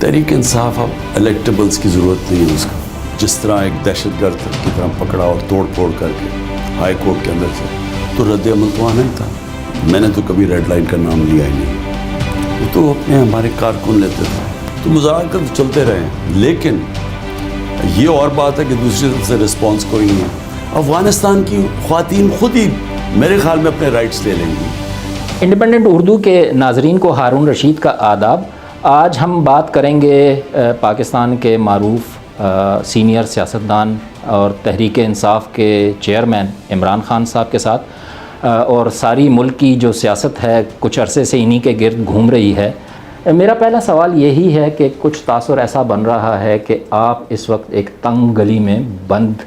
تحریک انصاف اب الیکٹیبلز کی ضرورت نہیں ہے اس کا. جس طرح ایک دہشت گرد کی طرح پکڑا اور توڑ پھوڑ کر کے ہائی کورٹ کے اندر سے, تو رد عمل تو آنا ہی تھا. میں نے تو کبھی ریڈ لائن کا نام لیا ہی نہیں. وہ تو اپنے ہمارے کارکن لیتے تھے, تو مذاکرات تو چلتے رہے ہیں. لیکن یہ اور بات ہے کہ دوسری طرف سے رسپانس کوئی نہیں ہے. افغانستان کی خواتین خود ہی میرے خیال میں اپنے رائٹس لے لیں گی. انڈیپینڈنٹ اردو کے ناظرین کو ہارون رشید کا آداب. آج ہم بات کریں گے پاکستان کے معروف سینئر سیاستدان اور تحریک انصاف کے چیئرمین عمران خان صاحب کے ساتھ, اور ساری ملک کی جو سیاست ہے کچھ عرصے سے انہی کے گرد گھوم رہی ہے. میرا پہلا سوال یہی ہے کہ کچھ تاثر ایسا بن رہا ہے کہ آپ اس وقت ایک تنگ گلی میں بند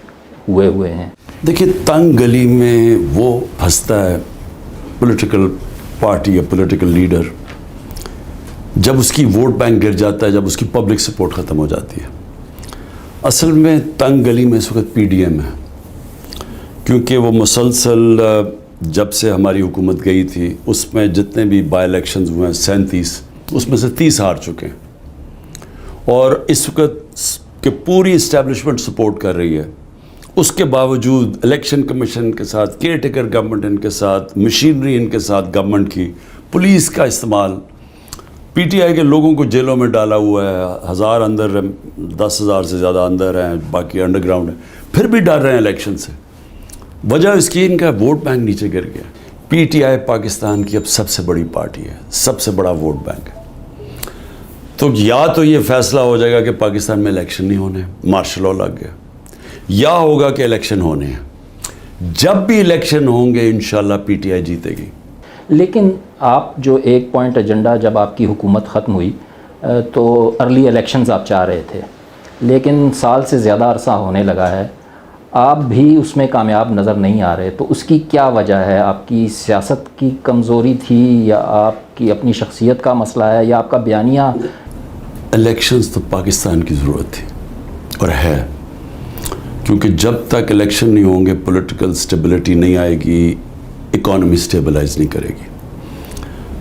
ہوئے ہیں. دیکھیے, تنگ گلی میں وہ پھنستا ہے پولیٹیکل پارٹی یا پولیٹیکل لیڈر جب اس کی ووٹ بینک گر جاتا ہے, جب اس کی پبلک سپورٹ ختم ہو جاتی ہے. اصل میں تنگ گلی میں اس وقت پی ڈی ایم ہے, کیونکہ وہ مسلسل جب سے ہماری حکومت گئی تھی اس میں جتنے بھی بائی الیکشنز ہوئے ہیں 37, اس میں سے 30 ہار چکے ہیں. اور اس وقت کہ پوری اسٹیبلشمنٹ سپورٹ کر رہی ہے, اس کے باوجود الیکشن کمیشن کے ساتھ, کیئر ٹیکر گورنمنٹ ان کے ساتھ, مشینری ان کے ساتھ گورنمنٹ کی, پولیس کا استعمال, پی ٹی آئی کے لوگوں کو جیلوں میں ڈالا ہوا ہے. 1000 اندر, 10,000 سے زیادہ اندر ہیں, باقی انڈر گراؤنڈ ہیں, پھر بھی ڈر رہے ہیں الیکشن سے. وجہ اس کی ان کا ووٹ بینک نیچے گر گیا. پی ٹی آئی پاکستان کی اب سب سے بڑی پارٹی ہے, سب سے بڑا ووٹ بینک ہے. تو یا تو یہ فیصلہ ہو جائے گا کہ پاکستان میں الیکشن نہیں ہونے, مارشل لاء لگ گیا, یا ہوگا کہ الیکشن ہونے ہیں. جب بھی الیکشن ہوں گے انشاءاللہ پی ٹی آئی جیتے گی. لیکن آپ جو ایک پوائنٹ ایجنڈا, جب آپ کی حکومت ختم ہوئی تو ارلی الیکشنز آپ چاہ رہے تھے, لیکن سال سے زیادہ عرصہ ہونے لگا ہے, آپ بھی اس میں کامیاب نظر نہیں آ رہے. تو اس کی کیا وجہ ہے؟ آپ کی سیاست کی کمزوری تھی, یا آپ کی اپنی شخصیت کا مسئلہ ہے, یا آپ کا بیانیہ؟ الیکشنز تو پاکستان کی ضرورت تھی اور ہے, کیونکہ جب تک الیکشن نہیں ہوں گے پولیٹیکل سٹیبلٹی نہیں آئے گی, اکانومی سٹیبلائز نہیں کرے گی.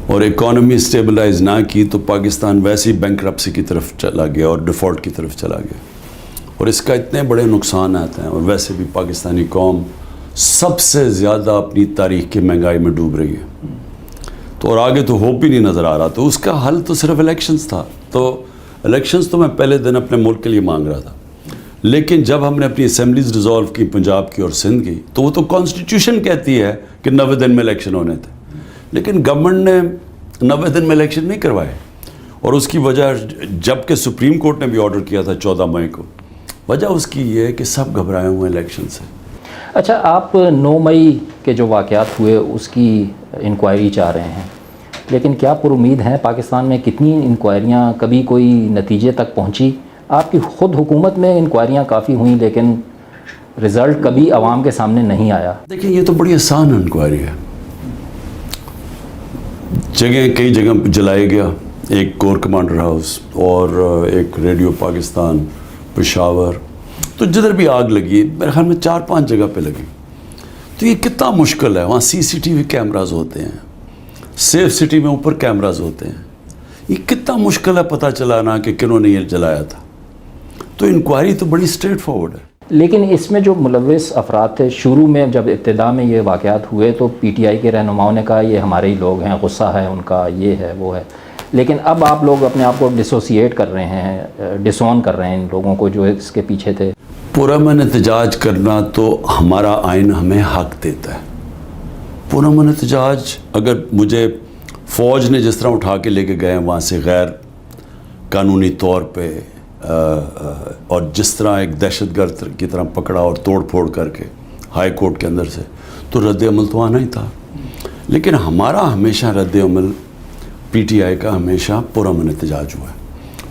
اور اکانومی سٹیبلائز نہ کی تو پاکستان ویسے ہی بینکرپسی کی طرف چلا گیا اور ڈیفالٹ کی طرف چلا گیا. اور اس کا اتنے بڑے نقصانات ہیں, اور ویسے بھی پاکستانی قوم سب سے زیادہ اپنی تاریخ کی مہنگائی میں ڈوب رہی ہے. تو اور آگے تو ہوپ ہی نہیں نظر آ رہا. تو اس کا حل تو صرف الیکشنز تھا. تو الیکشنز تو میں پہلے دن اپنے ملک کے لیے مانگ رہا تھا, لیکن جب ہم نے اپنی اسمبلیز ڈیزالو کی, پنجاب کی اور سندھ کی, تو وہ تو کانسٹیٹیوشن کہتی ہے کہ 90 دن میں الیکشن ہونے تھے, لیکن گورنمنٹ نے 90 دن میں الیکشن نہیں کروائے. اور اس کی وجہ, جب کہ سپریم کورٹ نے بھی آرڈر کیا تھا 14 مئی کو, وجہ اس کی یہ ہے کہ سب گھبرائے ہوئے ہیں الیکشن سے. اچھا, آپ 9 مئی کے جو واقعات ہوئے اس کی انکوائری چاہ رہے ہیں, لیکن کیا پر امید ہیں پاکستان میں؟ کتنی انکوائریاں, کبھی کوئی نتیجے تک پہنچی؟ آپ کی خود حکومت میں انکوائریاں کافی ہوئیں, لیکن رزلٹ کبھی عوام کے سامنے نہیں آیا. دیکھیں, یہ تو بڑی آسان انکوائری ہے. کئی جگہ جلائے گیا, ایک کور کمانڈر ہاؤس اور ایک ریڈیو پاکستان پشاور, تو جدھر بھی آگ لگی میرے خیال میں 4-5 جگہ پہ لگی. تو یہ کتنا مشکل ہے, وہاں CCTV کیمراز ہوتے ہیں, سیف سٹی میں اوپر کیمراز ہوتے ہیں. یہ کتنا مشکل ہے پتہ چلانا کہ کنہوں نے یہ جلایا تھا. تو انکوائری تو بڑی اسٹریٹ فارورڈ ہے. لیکن اس میں جو ملوث افراد تھے, شروع میں جب ابتدا میں یہ واقعات ہوئے تو پی ٹی آئی کے رہنماؤں نے کہا یہ ہمارے ہی لوگ ہیں, غصہ ہے ان کا, یہ ہے وہ ہے. لیکن اب آپ لوگ اپنے آپ کو ڈسوسیٹ کر رہے ہیں, ڈسون کر رہے ہیں ان لوگوں کو جو اس کے پیچھے تھے. پرامن احتجاج کرنا تو ہمارا آئین ہمیں حق دیتا ہے. پرامن احتجاج اگر مجھے فوج نے جس طرح اٹھا کے لے کے گئے وہاں سے غیر قانونی طور پہ, اور جس طرح ایک دہشت گرد کی طرح پکڑا اور توڑ پھوڑ کر کے ہائی کورٹ کے اندر سے, تو رد عمل تو آنا ہی تھا. لیکن ہمارا ہمیشہ رد عمل, پی ٹی آئی کا ہمیشہ پرامن احتجاج ہوا ہے.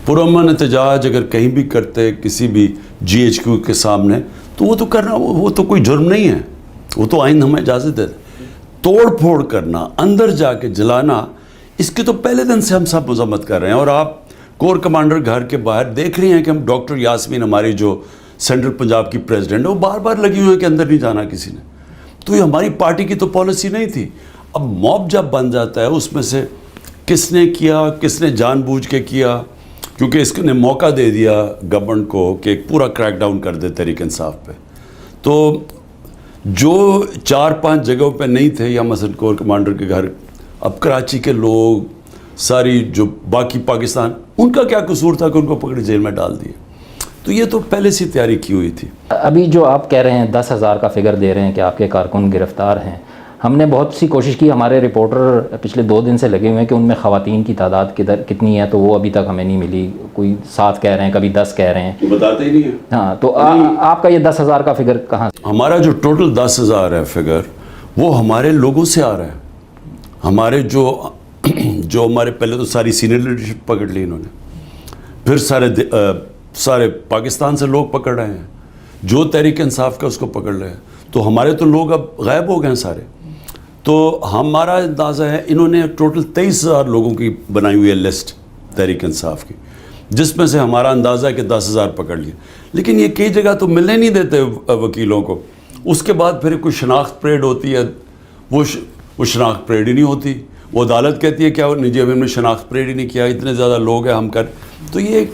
پرامن احتجاج اگر کہیں بھی کرتے کسی بھی GHQ کے سامنے, تو وہ تو کرنا, وہ تو کوئی جرم نہیں ہے, وہ تو آئین ہمیں اجازت دیتا. توڑ پھوڑ کرنا, اندر جا کے جلانا, اس کے تو پہلے دن سے ہم سب مذمت کر رہے ہیں. اور آپ کور کمانڈر گھر کے باہر دیکھ رہے ہیں کہ ہم ڈاکٹر یاسمین ہماری جو سینٹرل پنجاب کی پریزیڈنٹ ہے, وہ بار بار لگی ہوئی ہیں کہ اندر نہیں جانا کسی نے. تو یہ ہماری پارٹی کی تو پالیسی نہیں تھی. اب موب جب بن جاتا ہے, اس میں سے کس نے کیا, کس نے جان بوجھ کے کیا, کیونکہ اس نے موقع دے دیا گورنمنٹ کو کہ ایک پورا کریک ڈاؤن کر دے تحریک انصاف پہ. تو جو 4-5 جگہوں پہ نہیں تھے یا مثلا کور کمانڈر کے گھر، اب کراچی کے لوگ ساری جو باقی پاکستان، ان کا کیا قصور تھا کہ ان کو پکڑ جیل میں ڈال دیے؟ تو یہ تو پہلے سے تیاری کی ہوئی تھی. ابھی جو آپ کہہ رہے ہیں 10,000 کا فگر دے رہے ہیں کہ آپ کے کارکن گرفتار ہیں، ہم نے بہت سی کوشش کی، ہمارے رپورٹر پچھلے 2 دن سے لگے ہوئے ہیں کہ ان میں خواتین کی تعداد کتنی ہے، تو وہ ابھی تک ہمیں نہیں ملی. کوئی 7 کہہ رہے ہیں، کبھی 10 کہہ رہے ہیں، بتاتے ہی نہیں ہیں. ہاں، تو آپ کا یہ 10,000 کا فگر کہاں سے؟ ہمارا جو ٹوٹل 10,000 ہے فگر، وہ ہمارے لوگوں سے آ رہا ہے. ہمارے جو ہمارے پہلے تو ساری سینئر لیڈرشپ پکڑ لی انہوں نے، پھر سارے پاکستان سے لوگ پکڑ رہے ہیں، جو تحریک انصاف کا اس کو پکڑ رہے ہیں. تو ہمارے تو لوگ اب غائب ہو گئے ہیں سارے. تو ہمارا اندازہ ہے انہوں نے ٹوٹل 23,000 لوگوں کی بنائی ہوئی ہے لسٹ تحریک انصاف کی، جس میں سے ہمارا اندازہ ہے کہ 10,000 پکڑ لیے. لیکن یہ کئی جگہ تو ملنے نہیں دیتے وکیلوں کو. اس کے بعد پھر کوئی شناخت پریڈ ہوتی ہے، وہ شناخت پریڈ ہی نہیں ہوتی. وہ عدالت کہتی ہے کیا نجی ہم نے شناخت پریڈ ہی نہیں کیا، اتنے زیادہ لوگ ہیں ہم کر. تو یہ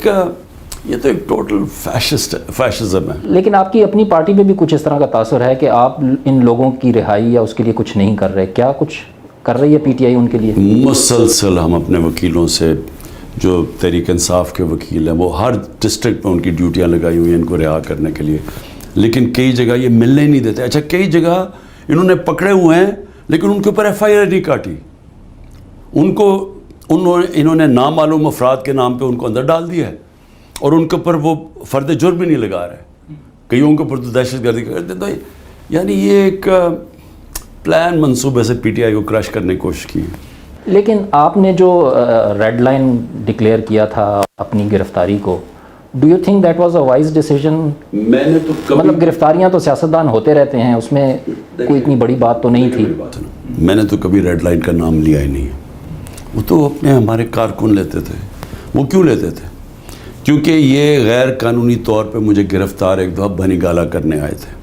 تو ایک ٹوٹل فیشزم ہے. لیکن آپ کی اپنی پارٹی پہ بھی کچھ اس طرح کا تاثر ہے کہ آپ ان لوگوں کی رہائی یا اس کے لیے کچھ نہیں کر رہے. کیا کچھ کر رہی ہے پی ٹی آئی ان کے لیے؟ مسلسل ہم اپنے وکیلوں سے، جو تحریک انصاف کے وکیل ہیں، وہ ہر ڈسٹرکٹ میں ان کی ڈیوٹیاں لگائی ہوئی ہیں ان کو رہا کرنے کے لیے. لیکن کئی جگہ یہ ملنے ہی نہیں دیتے. اچھا، کئی جگہ انہوں نے پکڑے ہوئے ہیں لیکن ان کے اوپر FIR نہیں کاٹی. انہوں نے نامعلوم افراد کے نام پہ ان کو اندر ڈال دیا ہے اور ان کے اوپر وہ فرد جرم بھی نہیں لگا رہے. کئیوں کے اوپر تو دہشت گردی کرتے. تو یعنی یہ ایک پلان منصوبے سے پی ٹی آئی کو کرش کرنے کی کوشش کی ہے. لیکن آپ نے جو ریڈ لائن ڈکلیئر کیا تھا اپنی گرفتاری کو، do you think that was a wise decision? میں نے تو مطلب گرفتاریاں تو سیاستدان ہوتے رہتے ہیں، اس میں کوئی اتنی بڑی بات تو نہیں تھی. میں نے تو کبھی ریڈ لائن کا نام لیا ہی نہیں ہے. وہ تو اپنے ہمارے کارکن لیتے تھے. وہ کیوں لیتے تھے؟ کیونکہ یہ غیر قانونی طور پہ مجھے گرفتار ایک دفعہ بنی گالا کرنے آئے تھے.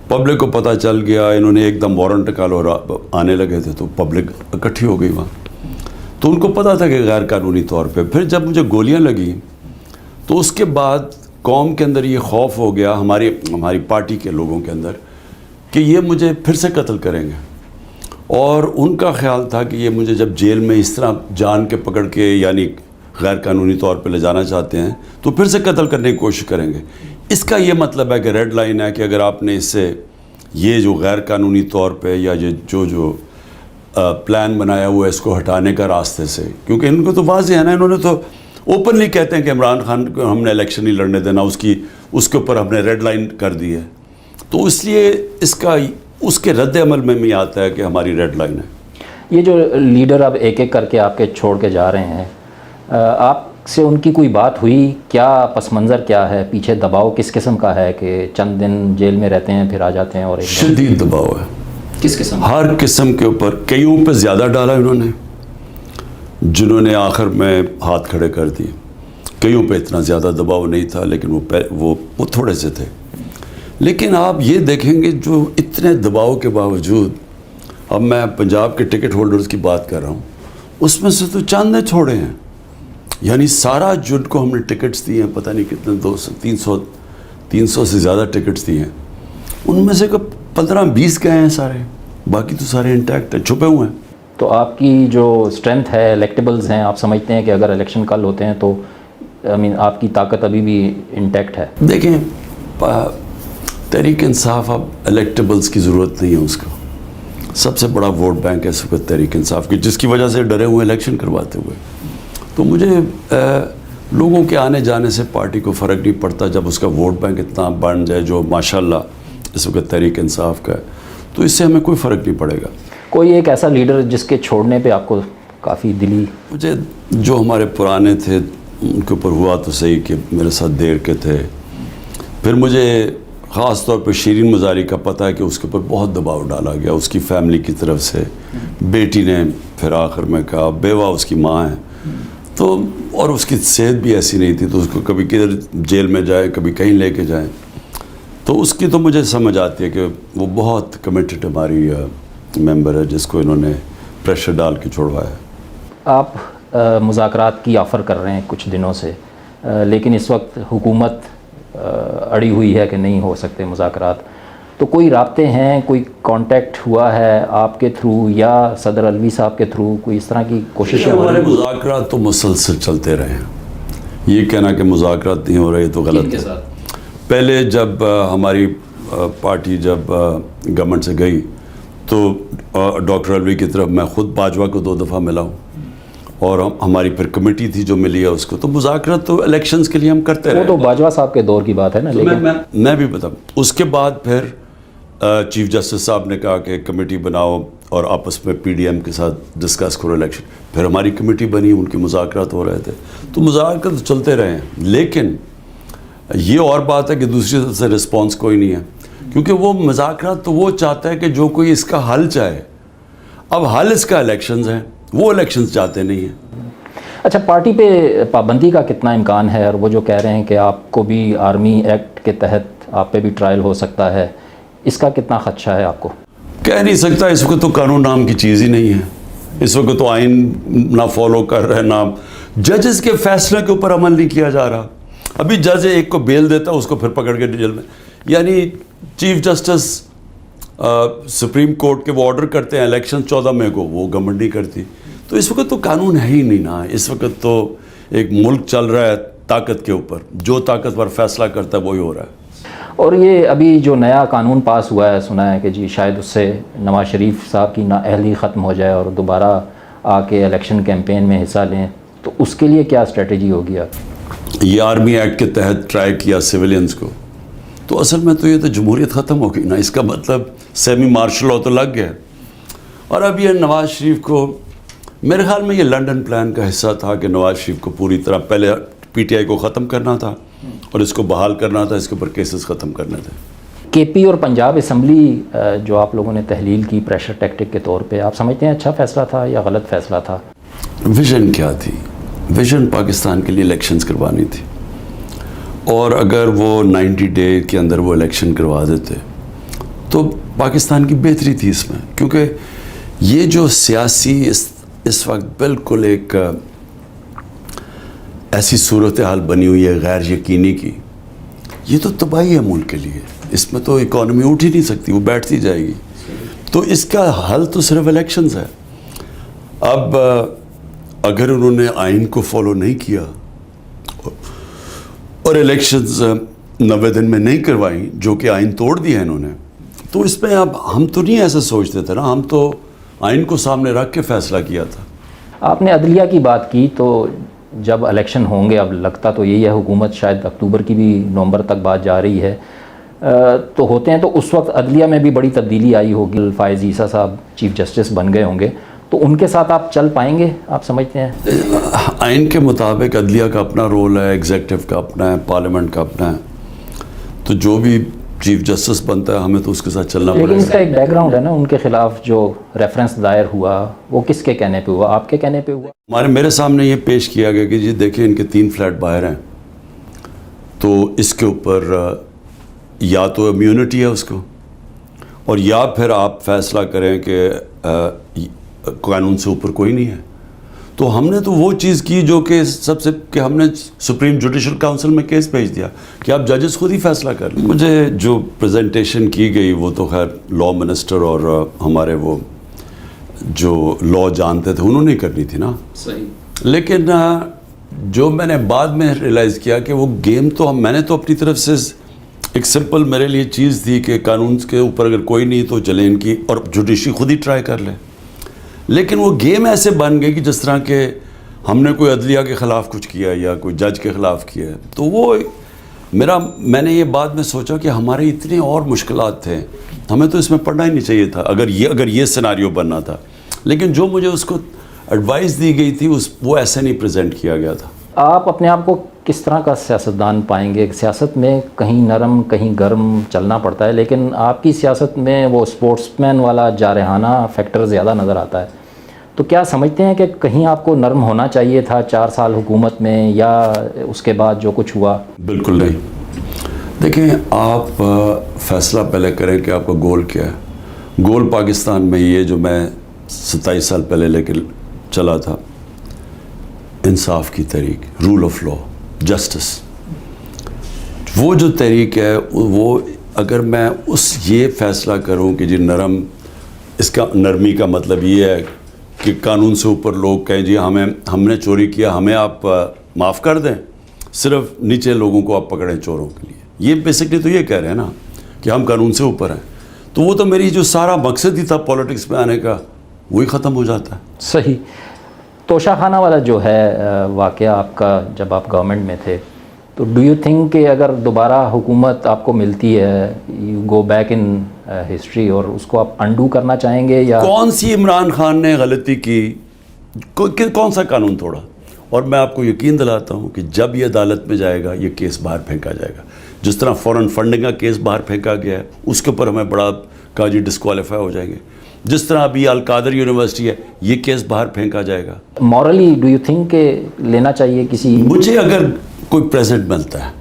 پبلک کو پتہ چل گیا، انہوں نے ایک دم وارنٹ نکالو اور آنے لگے تھے، تو پبلک اکٹھی ہو گئی وہاں. تو ان کو پتہ تھا کہ غیر قانونی طور پہ. پھر جب مجھے گولیاں لگیں تو اس کے بعد قوم کے اندر یہ خوف ہو گیا، ہماری پارٹی کے لوگوں کے اندر، کہ یہ مجھے پھر سے قتل کریں گے. اور ان کا خیال تھا کہ یہ مجھے جب جیل میں اس طرح جان کے پکڑ کے یعنی غیر قانونی طور پہ لے جانا چاہتے ہیں تو پھر سے قتل کرنے کی کوشش کریں گے. اس کا یہ مطلب ہے کہ ریڈ لائن ہے کہ اگر آپ نے اس سے یہ جو غیر قانونی طور پہ یا یہ جو پلان بنایا ہوا ہے اس کو ہٹانے کا راستے سے، کیونکہ ان کو تو واضح ہے نا، انہوں نے تو اوپنلی کہتے ہیں کہ عمران خان کو ہم نے الیکشن نہیں لڑنے دینا، اس کے اوپر ہم نے ریڈ لائن کر دی ہے. تو اس لیے اس کے رد عمل میں بھی آتا ہے کہ ہماری ریڈ لائن ہے. یہ جو لیڈر اب ایک ایک کر کے آپ کے چھوڑ کے جا رہے ہیں، آپ سے ان کی کوئی بات ہوئی؟ کیا پس منظر کیا ہے؟ پیچھے دباؤ کس قسم کا ہے کہ چند دن جیل میں رہتے ہیں پھر آ جاتے ہیں؟ اور شدید دباؤ ہے. کس قسم؟ ہر قسم کے اوپر. کئیوں پہ زیادہ ڈالا انہوں نے، جنہوں نے آخر میں ہاتھ کھڑے کر دیے. کئیوں پہ اتنا زیادہ دباؤ نہیں تھا لیکن وہ تھوڑے سے تھے. لیکن آپ یہ دیکھیں گے جو اتنے دباؤ کے باوجود، اب میں پنجاب کے ٹکٹ ہولڈرز کی بات کر رہا ہوں، اس میں سے تو چند نے چھوڑے ہیں. یعنی سارا جن کو ہم نے ٹکٹس دیے ہیں، پتہ نہیں کتنے 300 سے زیادہ ٹکٹس دیے ہیں، ان میں سے 15-20 گئے ہیں سارے، باقی تو سارے انٹیکٹ ہیں، چھپے ہوئے ہیں. تو آپ کی جو اسٹرینتھ ہے، الیکٹیبلز ہیں، آپ سمجھتے ہیں کہ اگر الیکشن کل ہوتے ہیں تو آپ کی طاقت ابھی بھی انٹیکٹ ہے؟ دیکھیں، تحریک انصاف اب الیکٹیبلز کی ضرورت نہیں ہے. اس کو سب سے بڑا ووٹ بینک ہے اس وقت تحریک انصاف کی، جس کی وجہ سے ڈرے ہوئے الیکشن کرواتے ہوئے. تو مجھے لوگوں کے آنے جانے سے پارٹی کو فرق نہیں پڑتا جب اس کا ووٹ بینک اتنا بڑھ جائے جو ماشاءاللہ اس وقت تحریک انصاف کا ہے، تو اس سے ہمیں کوئی فرق نہیں پڑے گا. کوئی ایک ایسا لیڈر جس کے چھوڑنے پہ آپ کو کافی دلی؟ مجھے جو ہمارے پرانے تھے ان کے اوپر ہوا تو صحیح کہ میرے ساتھ دیر کے تھے. پھر مجھے خاص طور پہ شیرین مزاری کا پتہ ہے کہ اس کے اوپر بہت دباؤ ڈالا گیا اس کی فیملی کی طرف سے. بیٹی نے پھر آخر میں کہا، بیوہ اس کی ماں ہے، تو اور اس کی صحت بھی ایسی نہیں تھی، تو اس کو کبھی کدھر جیل میں جائے، کبھی کہیں لے کے جائیں. تو اس کی تو مجھے سمجھ آتی ہے کہ وہ بہت کمیٹڈ ہماری ممبر ہے جس کو انہوں نے پریشر ڈال کے چھوڑوایا. آپ مذاکرات کی آفر کر رہے ہیں کچھ دنوں سے، لیکن اس وقت حکومت اڑی ہوئی ہے کہ نہیں ہو سکتے مذاکرات. تو کوئی رابطے ہیں، کوئی کانٹیکٹ ہوا ہے آپ کے تھرو یا صدر علوی صاحب کے تھرو، کوئی اس طرح کی کوششیں ہو رہی ہیں؟ ہمارے مذاکرات تو مسلسل چلتے رہے ہیں. یہ کہنا کہ مذاکرات نہیں ہو رہے تو غلط ہے. پہلے جب ہماری پارٹی جب گورنمنٹ سے گئی تو ڈاکٹر علوی کی طرف میں خود باجوہ کو 2 دفعہ ملا ہوں، اور ہماری پھر کمیٹی تھی جو ملی ہے اس کو. تو مذاکرات تو الیکشنز کے لیے ہم کرتے رہے. وہ تو باجوہ صاحب کے دور کی بات ہے نا. لیکن میں بھی بتاؤں، اس کے بعد پھر چیف جسٹس صاحب نے کہا کہ کمیٹی بناؤ اور آپس میں پی ڈی ایم کے ساتھ ڈسکس کرو الیکشن. پھر ہماری کمیٹی بنی، ان کے مذاکرات ہو رہے تھے. تو مذاکرات تو چلتے رہے ہیں، لیکن یہ اور بات ہے کہ دوسری طرف سے رسپانس کوئی نہیں ہے، کیونکہ وہ مذاکرات تو وہ چاہتا ہے کہ جو کوئی اس کا حل چاہے. اب حل اس کا الیکشنز ہیں، وہ الیکشنز چاہتے نہیں ہیں. اچھا، پارٹی پہ پابندی کا کتنا امکان ہے؟ اور وہ جو کہہ رہے ہیں کہ آپ کو بھی آرمی ایکٹ کے تحت آپ پہ بھی ٹرائل ہو سکتا ہے، اس کا کتنا خدشہ ہے آپ کو؟ کہہ نہیں سکتا. اس وقت تو قانون نام کی چیز ہی نہیں ہے. اس وقت تو آئین نہ فالو کر رہے، نہ ججز کے فیصلے کے اوپر عمل نہیں کیا جا رہا. ابھی جج ایک کو بیل دیتا اس کو پھر پکڑ کے جیل میں. یعنی چیف جسٹس سپریم کورٹ کے وہ آرڈر کرتے ہیں الیکشن 14 مئی کو، وہ گورنمنٹ نہیں کرتی. تو اس وقت تو قانون ہے ہی نہیں نا. اس وقت تو ایک ملک چل رہا ہے طاقت کے اوپر، جو طاقتور فیصلہ کرتا ہے وہی ہو رہا ہے. اور یہ ابھی جو نیا قانون پاس ہوا ہے، سنا ہے کہ جی شاید اس سے نواز شریف صاحب کی نااہلی ختم ہو جائے اور دوبارہ آ کے الیکشن کیمپین میں حصہ لیں، تو اس کے لیے کیا اسٹریٹجی ہوگی آپ؟ یہ آرمی ایکٹ کے تحت ٹرائی کیا سویلینز کو، تو اصل میں تو یہ تو جمہوریت ختم ہو گئی نا. اس کا مطلب سیمی مارشل لاء تو لگ گیا. اور اب یہ نواز شریف کو، میرے خیال میں یہ لنڈن پلان کا حصہ تھا کہ نواز شریف کو پوری طرح پہلے پی ٹی آئی کو ختم کرنا تھا اور اس کو بحال کرنا تھا، اس کے اوپر کیسز ختم کرنے تھے. کے پی اور پنجاب اسمبلی جو آپ لوگوں نے تحلیل کی پریشر ٹیکٹک کے طور پہ، آپ سمجھتے ہیں اچھا فیصلہ تھا یا غلط فیصلہ تھا؟ ویژن کیا تھی؟ ویژن پاکستان کے لیے الیکشنز کروانی تھی، اور اگر وہ 90 ڈے کے اندر وہ الیکشن کروا دیتے تو پاکستان کی بہتری تھی اس میں. کیونکہ یہ جو سیاسی اس وقت بالکل ایک ایسی صورتحال بنی ہوئی ہے غیر یقینی کی، یہ تو تباہی ہے ملک کے لیے. اس میں تو اکانومی اٹھ ہی نہیں سکتی، وہ بیٹھتی جائے گی. تو اس کا حل تو صرف الیکشنز ہے. اب اگر انہوں نے آئین کو فالو نہیں کیا اور الیکشنز 90 دن میں نہیں کروائی، جو کہ آئین توڑ دیا انہوں نے، تو اس میں اب ہم تو نہیں ایسا سوچتے تھے نا. ہم تو آئین کو سامنے رکھ کے فیصلہ کیا تھا. آپ نے عدلیہ کی بات کی، تو جب الیکشن ہوں گے، اب لگتا تو یہی ہے حکومت شاید اکتوبر کی بھی نومبر تک بات جا رہی ہے، تو ہوتے ہیں تو اس وقت عدلیہ میں بھی بڑی تبدیلی آئی ہوگی. فائز عیسیٰ صاحب چیف جسٹس بن گئے ہوں گے، تو ان کے ساتھ آپ چل پائیں گے آپ سمجھتے ہیں؟ آئین کے مطابق عدلیہ کا اپنا رول ہے، ایگزیکٹو کا اپنا ہے، پارلیمنٹ کا اپنا ہے. تو جو بھی چیف جسٹس بنتا ہے ہمیں تو اس کے ساتھ چلنا پڑے گا. لیکن اس کا ایک بیک گراؤنڈ ہے نا، ان کے خلاف جو ریفرنس دائر ہوا وہ کس کے کہنے پہ ہوا؟ آپ کے کہنے پہ ہوا؟ میرے سامنے یہ پیش کیا گیا کہ جی دیکھیں ان کے 3 فلیٹ باہر ہیں، تو اس کے اوپر یا تو امیونٹی ہے اس کو، اور یا پھر آپ فیصلہ کریں کہ قانون سے اوپر کوئی نہیں ہے. تو ہم نے تو وہ چیز کی جو کہ سب سے، کہ ہم نے سپریم جوڈیشل کاؤنسل میں کیس بھیج دیا کہ آپ ججز خود ہی فیصلہ کر لیں. مجھے جو پریزنٹیشن کی گئی وہ تو خیر لا منسٹر اور ہمارے وہ جو لا جانتے تھے انہوں نے کرنی تھی نا. صحیح. لیکن جو میں نے بعد میں ریلائز کیا کہ وہ گیم تو میں نے تو اپنی طرف سے ایک سمپل میرے لیے چیز تھی کہ قانون کے اوپر اگر کوئی نہیں تو چلیں ان کی، اور جوڈیشری خود ہی ٹرائی کر لے. لیکن وہ گیم ایسے بن گئی کہ جس طرح کہ ہم نے کوئی عدلیہ کے خلاف کچھ کیا یا کوئی جج کے خلاف کیا ہے. تو وہ میں نے یہ بعد میں سوچا کہ ہمارے اتنے اور مشکلات تھے، ہمیں تو اس میں پڑھنا ہی نہیں چاہیے تھا اگر یہ سیناریو بننا تھا. لیکن جو مجھے اس کو ایڈوائز دی گئی تھی وہ ایسے نہیں پریزنٹ کیا گیا تھا. آپ اپنے آپ کو کس طرح کا سیاستدان پائیں گے؟ سیاست میں کہیں نرم کہیں گرم چلنا پڑتا ہے، لیکن آپ کی سیاست میں وہ اسپورٹس مین والا جارحانہ فیکٹر زیادہ نظر آتا ہے. تو کیا سمجھتے ہیں کہ کہیں آپ کو نرم ہونا چاہیے تھا 4 سال حکومت میں، یا اس کے بعد جو کچھ ہوا؟ بالکل نہیں. دیکھیں، آپ فیصلہ پہلے کریں کہ آپ کا گول کیا ہے. گول پاکستان میں یہ جو میں 27 سال پہلے لے کے چلا تھا انصاف کی تحریک، رول آف لا، جسٹس، وہ جو تحریک ہے وہ اگر میں یہ فیصلہ کروں کہ جی اس کا نرمی کا مطلب یہ ہے کہ قانون سے اوپر لوگ کہیں جی ہم نے چوری کیا، ہمیں آپ معاف کر دیں، صرف نیچے لوگوں کو آپ پکڑیں چوروں کے لیے، یہ بیسکلی تو یہ کہہ رہے ہیں نا کہ ہم قانون سے اوپر ہیں، تو وہ تو میری جو سارا مقصد ہی تھا پولیٹکس میں آنے کا وہی ختم ہو جاتا ہے۔ صحیح۔ توشہ خانہ والا جو ہے واقعہ آپ کا جب آپ گورنمنٹ میں تھے، تو ڈو یو تھنک کہ اگر دوبارہ حکومت آپ کو ملتی ہے، you go back in history اور اس کو آپ انڈو کرنا چاہیں گے، یا کون سی عمران خان نے غلطی کی، کون سا قانون توڑا؟ اور میں آپ کو یقین دلاتا ہوں کہ جب یہ عدالت میں جائے گا یہ کیس باہر پھینکا جائے گا، جس طرح فورن فنڈنگ کا کیس باہر پھینکا گیا ہے اس کے اوپر ہمیں بڑا کہا جی ڈسکوالیفائی ہو جائیں گے، جس طرح ابھی القادر یونیورسٹی ہے یہ کیس باہر پھینکا جائے گا۔ مورلی ڈو یو تھنک کہ لینا چاہیے کسی؟ مجھے اگر کوئی پریزنٹ ملتا ہے،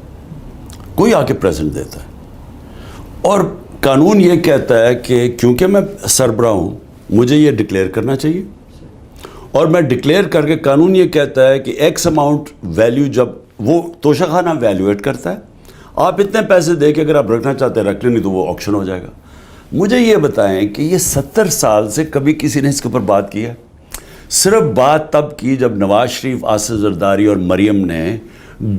کوئی آ کے پریزنٹ دیتا ہے اور قانون یہ کہتا ہے کہ کیونکہ میں سربراہ ہوں مجھے یہ ڈکلیئر کرنا چاہیے، اور میں ڈکلیئر کر کے قانون یہ کہتا ہے کہ ایکس اماؤنٹ ویلیو، جب وہ توشہ خانہ ویلیویٹ کرتا ہے، آپ اتنے پیسے دے کے اگر آپ رکھنا چاہتے ہیں رکھ لیں، نہیں تو وہ آکشن ہو جائے گا۔ مجھے یہ بتائیں کہ یہ 70 سال سے کبھی کسی نے اس کے اوپر بات کی ہے؟ صرف بات تب کی جب نواز شریف، آصف زرداری اور مریم نے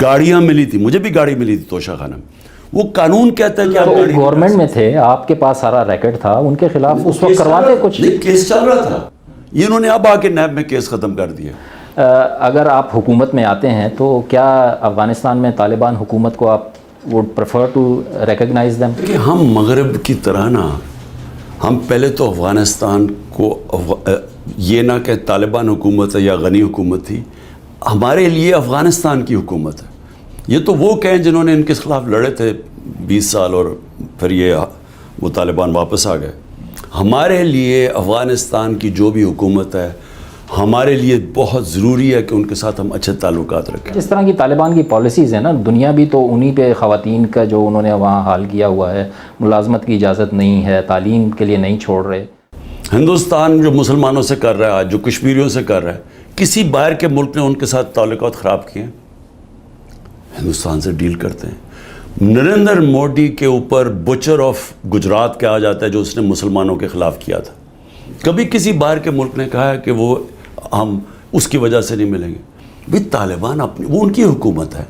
گاڑیاں ملی تھی، مجھے بھی گاڑی ملی تھی توشہ خانہ میں، وہ قانون کہتا ہے کہ آپ گاڑی گورنمنٹ میں تھے، آپ کے پاس سارا ریکٹ تھا، ان کے خلاف اس وقت کرواتے کچھ؟ نہیں، کیس چل رہا تھا، یہ انہوں نے اب آ کے نیب میں کیس ختم کر دیا۔ اگر آپ حکومت میں آتے ہیں تو کیا افغانستان میں طالبان حکومت کو آپ would prefer to recognize them؟ کہ ہم مغرب کی طرح نا، ہم پہلے تو افغانستان کو یہ نہ کہ طالبان حکومت ہے یا غنی حکومت تھی، ہمارے لیے افغانستان کی حکومت ہے۔ یہ تو وہ کہیں جنہوں نے ان کے خلاف لڑے تھے 20 سال اور پھر وہ طالبان واپس آ گئے۔ ہمارے لیے افغانستان کی جو بھی حکومت ہے ہمارے لیے بہت ضروری ہے کہ ان کے ساتھ ہم اچھے تعلقات رکھیں۔ جس طرح کی طالبان کی پالیسیز ہیں نا، دنیا بھی تو انہی پہ خواتین کا جو انہوں نے وہاں حال کیا ہوا ہے، ملازمت کی اجازت نہیں ہے، تعلیم کے لیے نہیں چھوڑ رہے۔ ہندوستان جو مسلمانوں سے کر رہا ہے آج، جو کشمیریوں سے کر رہا ہے، کسی باہر کے ملک نے ان کے ساتھ تعلقات خراب کیے ہیں؟ ہندوستان سے ڈیل کرتے ہیں۔ نریندر موڈی کے اوپر بچر آف گجرات کہا جاتا ہے جو اس نے مسلمانوں کے خلاف کیا تھا، کبھی کسی باہر کے ملک نے کہا ہے کہ وہ ہم اس کی وجہ سے نہیں ملیں گے؟ بھی طالبان وہ ان کی حکومت ہے،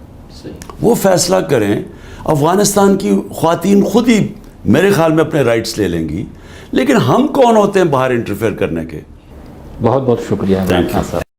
وہ فیصلہ کریں۔ افغانستان کی خواتین خود ہی میرے خیال میں اپنے رائٹس لے لیں گی، لیکن ہم کون ہوتے ہیں باہر انٹرفیئر کرنے کے؟ بہت بہت شکریہ عمران خان صاحب۔